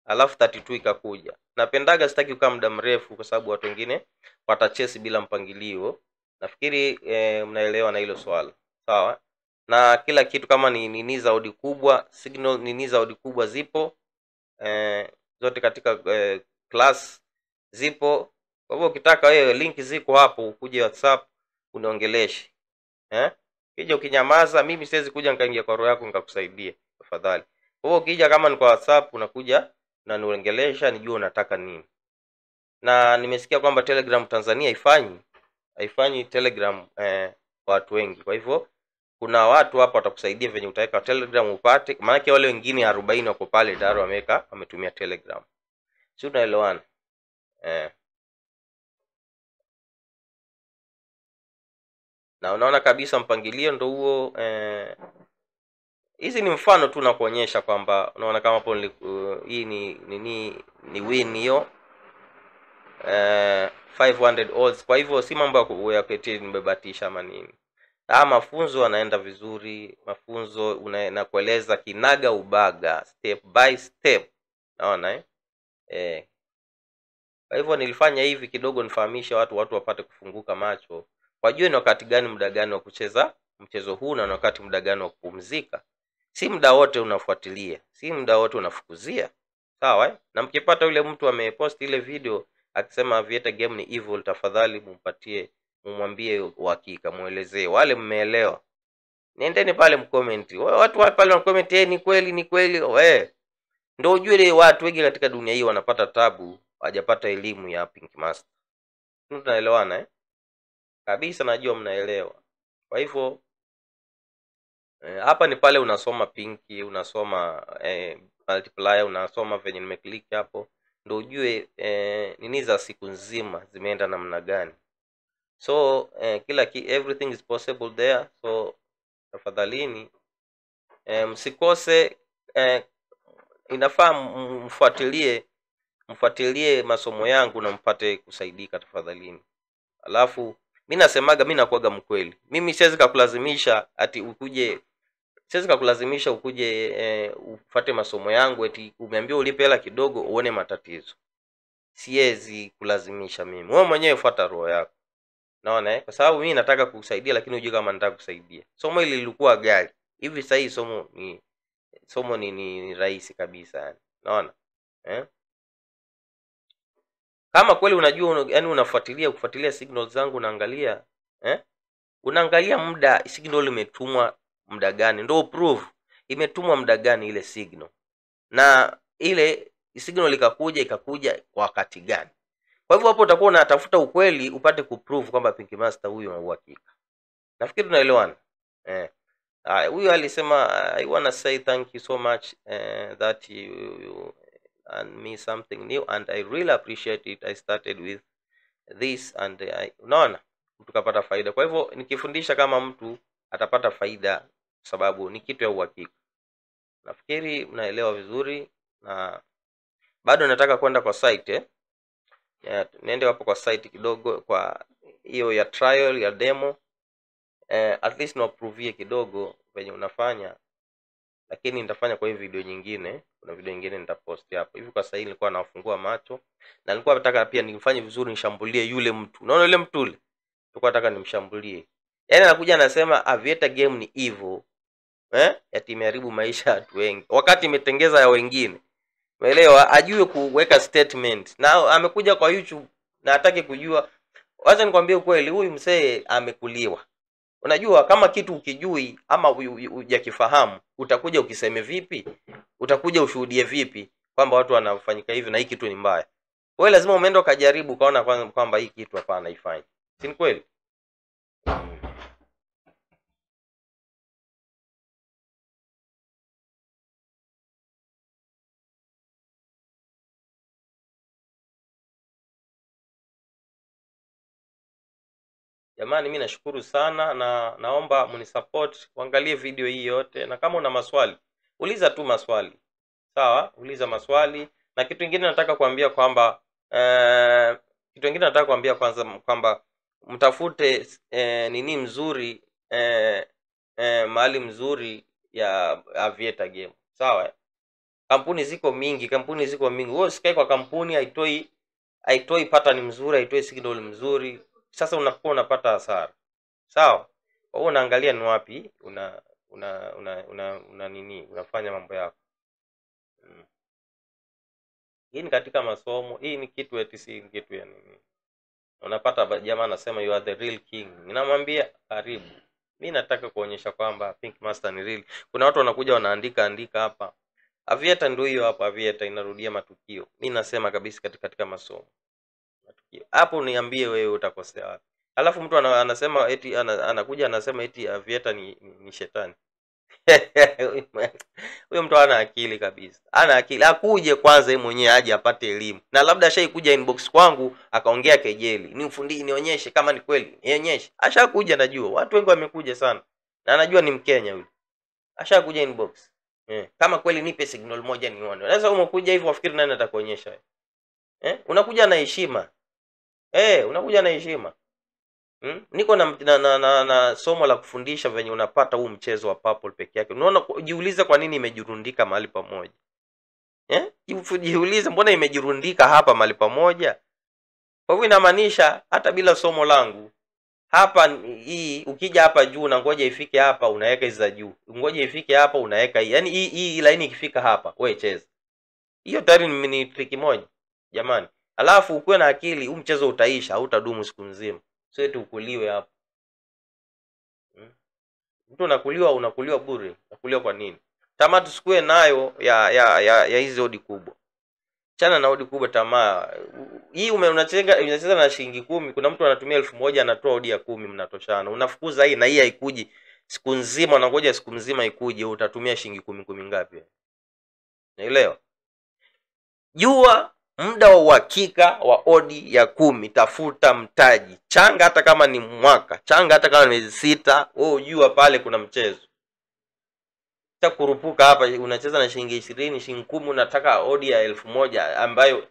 alafu 32 ikakuja. Napendaga sitaki kukaa muda mrefu kwa sababu watu wengine watachase bila mpangilio. Nafikiri mnaelewa na hilo swala. Sawa? Na kila kitu kama ni nini za odi kubwa, signal nini za odi kubwa zipo zote katika class zipo. Kwa hivyo ukitaka wewe, link ziko hapo, ukuje WhatsApp unaongeleshe. Kija ukinyamaza, mimi siwezi kuja nikaingia kwa roho yako nikakusaidia, tafadhali. Kwa hivyo ukija kama ni kwa WhatsApp unakuja na niongelesha, nijue unataka nini. Na nimesikia kwamba Telegram Tanzania haifanyi Telegram watu wengi. Kwa hivyo kuna watu hapa watakusaidia venye utaweka Telegram upate, maana wale wengine 40 wako pale tayari wametumia Telegram. Si unaelewana? Na unaona kabisa mpangilio ndo huo. Hizi ni mfano tu na kuonyesha kwamba unaona kama hapo hii ni win hiyo 500 odds. Kwa hivyo si mambo ya keti nimebatisha ama nini. Mafunzo anaenda vizuri, mafunzo na kueleza kinaga ubaga, step by step. Naona kwa hivyo nilifanya hivi kidogo nifahamishe watu wapate kufunguka macho. Wajue ni wakati gani, muda gani wa kucheza mchezo huu, na wakati muda gani wa kupumzika. Si muda wote unafuatilia, si muda wote unafukuzia. Sawa Na mkipata yule mtu amepost ile video akisema Aviator game ni evil, tafadhali mumwambie uhakika, muelezee. Wale mmeelewa, nendeni pale mcomment. Watu pale mcomment ni kweli. Ndio ujue watu wengi katika dunia hii wanapata tabu, hawajapata elimu ya Pink Master. Tunaelewana kabisa, najua mnaelewa. Kwa hivyo hapa ni pale unasoma pinki, unasoma multiplier, unasoma venye nimeclick hapo, ndio ujue nini za siku nzima zimeenda namna gani. So everything is possible there. So tafadhalini msikose, inafaa mfuatilie masomo yangu na mpate kusaidika, tafadhalini. Alafu mimi nasemaga, mimi nakuaga mkweli. Mimi siwezi kukulazimisha ati ukuje, ufuate masomo yangu eti umeambiwa ulipe hela kidogo uone matatizo. Siwezi kulazimisha mimi. Wewe mwenyewe fuata roho yako. Naona kwa sababu mimi nataka kukusaidia, lakini unajua kama nataka kusaidia. Somo hili lilikuwa gari. Hivi sasa hii somo ni rahisi kabisa yani. Naona? Kama kweli unajua yani kufuatilia signals zangu, unaangalia muda signal imetumwa muda gani, ndio prove imetumwa muda gani ile signal, na ile signal ikakuja kwa wakati gani. Kwa hivyo hapo utakuwa unatafuta ukweli upate kuprove kwamba Pink Master huyu ana uhakika. Nafikiri tunaelewana. Huyu alisema I wanna say thank you so much that you and me something new and I really appreciate it. I started with this and unaona tukapata faida. Kwa hivyo nikifundisha kama mtu atapata faida, sababu ni kitu ya uhakika. Nafikiri mnaelewa vizuri, na bado nataka kwenda kwa site niende hapo kwa site kidogo, kwa hiyo ya trial ya demo at least na prove kidogo venye unafanya, lakini nitafanya kwa hii video nyingine. Kuna video nyingine nitapost hapo. Hivi kwa sasa nilikuwa nafungua macho na nilikuwa nataka pia nifanye vizuri, nishambulie yule mtu. Unaona yule mtu yule? Nilikuwa nataka nimshambulie. Yaani anakuja anasema Aviator game ni evil. Ati imeharibu maisha ya watu wengi wakati imetengeza ya wengine. Umeelewa? Ajue kuweka statement. Na amekuja kwa YouTube na hataki kujua. Wacha nikwambie ukweli, huyu msee amekuliwa. Unajua kama kitu ukijui ama hujakifahamu, utakuja ukiseme vipi? Utakuja ushuhudie vipi kwamba watu wanafanyika hivi na hii kitu ni mbaya? Wewe lazima umeenda ukajaribu kaona kwamba hii kitu hapana ifanye. Si ni kweli? Jamani, mimi nashukuru sana na naomba mnisupport, uangalie video hii yote, na kama una maswali uliza tu maswali. Sawa? Uliza maswali. Na kitu kingine nataka kuambia kwamba kwamba mtafute nini mzuri mahali mzuri ya Aviator game. Sawa? Kampuni ziko mingi. Wewe usikae kwa kampuni haitoi pattern mzuri, haitoi signal mzuri. Sasa unakuwa unapata hasara. Sawa? Kwa hiyo unaangalia ni wapi unafanya mambo yako. Hii ni katika masomo, hii ni kitu eti si kitu ya nini. Unapata jamaa anasema you are the real king. Ninamwambia karibu. Mimi nataka kuonyesha kwamba Pink Master ni real. Kuna watu wanakuja wanaandika hapa. Aviator ndio hiyo hapa, Aviator inarudia matukio. Mimi nasema kabisa katika masomo. Matukio. Hapo niambie wewe utakosea wapi? Alafu mtu anasema eti anakuja anasema eti Aviator ni shetani. Huyo mtu hana akili kabisa. Hana akili. Akuje kwanza yeye mwenyewe aje apate elimu. Na labda ashaikuja inbox kwangu akaongea kejeli. Nionyeshe kama ni kweli. Nionyeshe. Ashakuja najua. Watu wengi wamekuja sana. Na anajua ni Mkenya yule. Ashakuja inbox. Kama kweli nipe signal moja nione. Sasa umekuja hivyo wafikiri nani atakuonyesha? Unakuja na heshima. Unakuja na heshima. Niko na somo la kufundisha venye unapata huu mchezo wa purple peke yake. Unaona, jiulize kwa nini imejirundika mahali pamoja. Jiulize mbona imejirundika hapa mahali pamoja? Kwa hivyo inamaanisha hata bila somo langu hapa hii ukija hapa juu na ngoja ifike hapa unaweka hizo za juu. Ngoja ifike hapa unaweka hii. Yaani hii line ikifika hapa wewe cheza. Hiyo tayari ni trick moja. Jamani. Alafu ukuwe na akili, huu mchezo utaisha, hautadumu siku nzima. Sio eti ukuliwe hapa. Mtu unakuliwa bure. Unakuliwa kwa nini? Tamaa tusikue nayo ya hizi odi kubwa. Chana na odi kubwa tamaa. Hii unacheza na shilingi 10, kuna mtu anatumia 1000 anatoa odi ya 10 mnatoshana. Unafukuza hii na hii haikuji siku nzima, unangoja siku nzima ikuje, utatumia shilingi 10 ngapi? Naelewa? Jua muda wa uhakika wa odi ya 10, tafuta mtaji. Changa hata kama ni mwaka, changa hata kama ni miezi 6, wewe jua pale kuna mchezo. Kurupuka hapa unacheza na shilingi 20, shilingi 10 unataka odi ya 1000 ambayo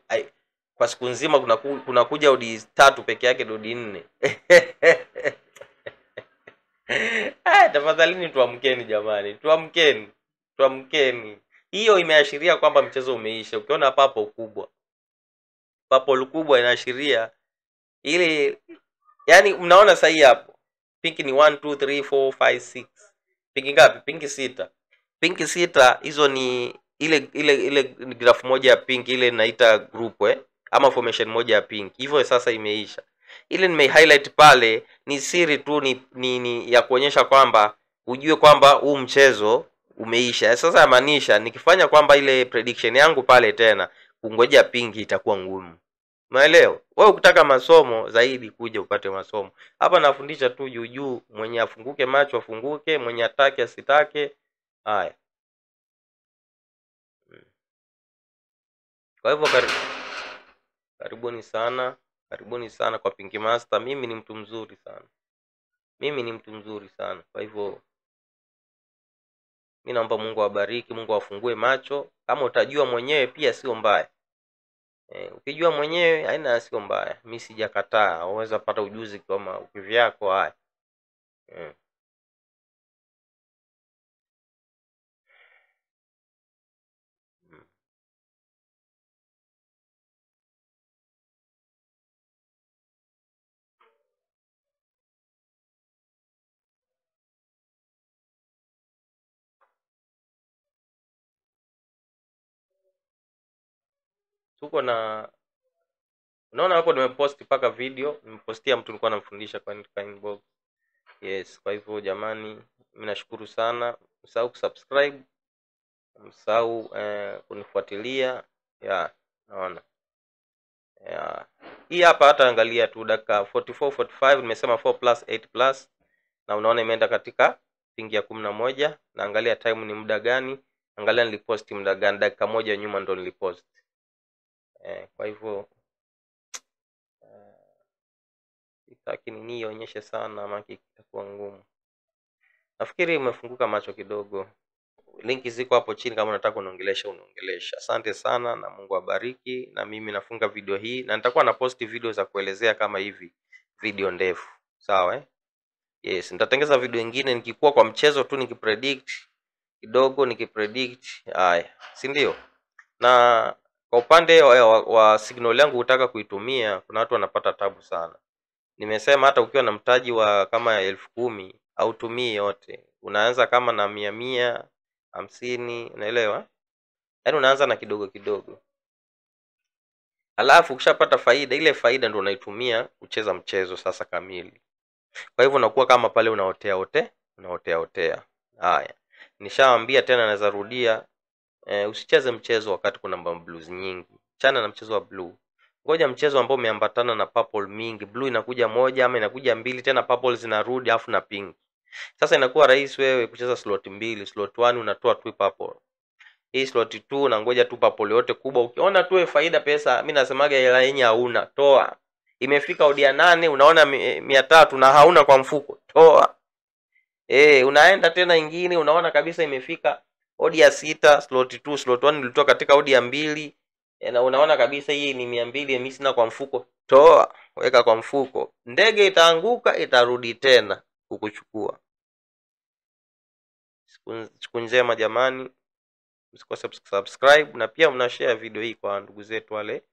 kwa siku nzima kuna kuja odi 3 peke yake, odi 4. Tafadhalini tuamkeni jamani, tuamkeni. Hiyo imeashiria kwamba mchezo umeisha. Ukiona papo kubwa inaashiria ile, yani mnaona sahi hapo. Pink ni 1 2 3 4 5 6. Pink ngapi? Pink 6. Pink 6 hizo ni ile graph moja ya pink, ile inaita group ama formation moja ya pink. Hivyo sasa imeisha. Ile nime highlight pale ni siri tu, ni ya kuonyesha kwamba ujue kwamba huu mchezo umeisha. Sasa yamaanisha nikifanya kwamba ile prediction yangu pale tena kungoja pink itakuwa ngumu. Umeelewa? Wewe ukitaka masomo zaidi kuja upate masomo. Hapa nafundisha tu juu, mwenye afunguke macho afunguke, mwenye atake asitake. Haya. Kwa hivyo karibuni sana kwa Pink Master. Mimi ni mtu mzuri sana. Kwa hivyo mimi naomba Mungu awabariki, Mungu afungue macho. Kama utajua mwenyewe pia sio mbaya. Ukijua mwenyewe haina sio mbaya. Mimi sijakataa, unaweza pata ujuzi kama ukivyako. Haya. Tuko na, unaona hapo nimepost paka video, nimepostia mtu nilikuwa namfundisha kwa inbox. Yes, kwa hivyo jamani, mimi nashukuru sana. Msahau kusubscribe, msahau kunifuatilia. Naona. Hii hapa hata angalia tu dakika 44 45 nimesema 4+8+, na unaona imeenda katika pingi ya 11. na angalia time ni muda gani, angalia nilipost muda gani, dakika moja nyuma ndo nilipost. Kwa hivyo sitaki nini ionyeshe sana maki itakuwa ngumu. Nafikiri umefunguka macho kidogo. Linki ziko hapo chini kama unataka unaongelesha. Asante sana na Mungu abariki. Na mimi nafunga video hii na nitakuwa na post video za kuelezea kama hivi, video ndefu. Sawa Yes, nitatengeza video nyingine nikikuwa kwa mchezo tu nikipredict kidogo, haya, si ndio? Na kwa upande wa signal yangu utaka kuitumia, kuna watu wanapata tabu sana. Nimesema hata ukiwa na mtaji wa kama 10,000 au tumii yote. Unaanza kama na 100, 50, unaelewa? Yaani unaanza na kidogo. Alafu ukishapata faida, ile faida ndio unaitumia kucheza mchezo sasa kamili. Kwa hivyo unakuwa kama pale unaotea. Haya. Nishawaambia tena naweza rudia, usicheze mchezo wakati kuna blues nyingi. Chana na mchezo wa blue. Ngoja mchezo ambao umeambatana na purple mingi. Blue inakuja moja ama inakuja mbili, tena purple zinarudi afu na pink. Sasa inakuwa rahisi wewe kucheza slot mbili. Slot 1 unatoa tu purple. Hii slot 2 na ngoja tu purple yote kubwa. Ukiona tu faida pesa, mimi nasemaga hela yenye hauna, toa. Imefika odia 8 unaona 300 na hauna kwa mfuko, toa. Unaenda tena ingine unaona kabisa imefika odia 6, slot 2, slot 1 nilitoa katika odia 2, na unaona kabisa hii ni 200 mimi sina kwa mfuko, toa, weka kwa mfuko. Ndege itaanguka itarudi tena kukuchukua. Siku njema jamani. Msikose subscribe na pia mnashare video hii kwa ndugu zetu wale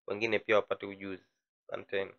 wengine pia wapate ujuzi. Asanteni.